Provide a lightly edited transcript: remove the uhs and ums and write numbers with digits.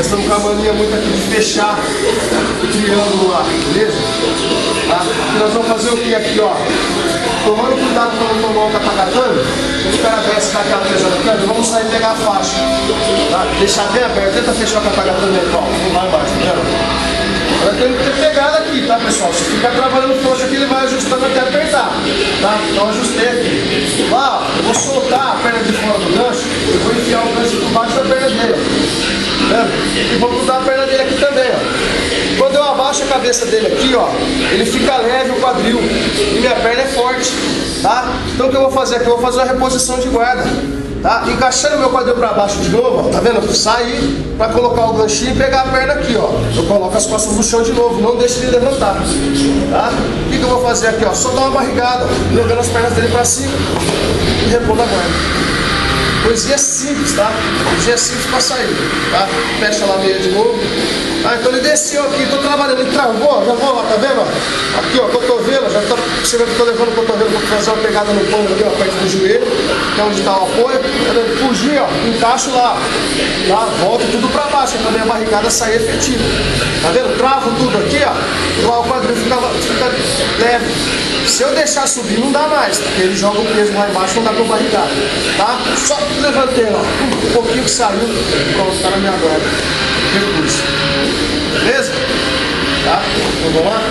Nós estamos com a mania muito aqui de fechar o triângulo lá, beleza? Tá? E nós vamos fazer o que aqui, ó? Tomando cuidado para não tomar o catagatame, os caras descem daquela pesada aqui, vamos sair e pegar a faixa. Tá? Deixar bem aberto, tenta fechar o catagatame aí, ó. Não vai embaixo, tá vendo? Agora tem que ter pegada aqui, tá, pessoal? Se ficar trabalhando frouxo aqui, ele vai ajustando até apertar, tá? Então ajustei aqui. Lá, ó, eu vou soltar a perna de fora do gancho, eu vou enfiar o gancho por baixo da perna dele, ó. Tá vendo? E vou cruzar a perna dele aqui também, ó. Quando eu abaixo a cabeça dele aqui, ó, ele fica leve o quadril e minha perna é forte, tá? Então o que eu vou fazer aqui? Eu vou fazer uma reposição de guarda, tá? Encaixando meu quadril para baixo de novo, ó, tá vendo? Eu saí para colocar o ganchinho e pegar a perna aqui, ó. Eu coloco as costas no chão de novo, não deixe ele levantar, tá? O que eu vou fazer aqui, ó? Só dar uma barrigada, ó, jogando as pernas dele para cima e repondo a guarda. Coisinha simples, tá? Coisinha simples pra sair, tá? Fecha lá a meia de novo. Ah, então ele desceu aqui, tô trabalhando, ele travou, já vou lá, tá vendo? Aqui, ó, cotovelo, já tá percebendo que tô levando o cotovelo pra fazer uma pegada no pano ali, ó, perto do joelho, que é onde tá o apoio. Fugir, ó, encaixo lá, tá? Volto tudo pra baixo, pra minha barrigada sair efetiva. Tá vendo? Travo tudo aqui, ó, o quadril fica leve. Se eu deixar subir, não dá mais, porque ele joga o peso lá embaixo, não dá pra barrigar, tá? Só levantei, ó, um pouquinho que saiu, pronto, tá na minha guarda. Recurso. Beleza? Tá? Então vamos lá?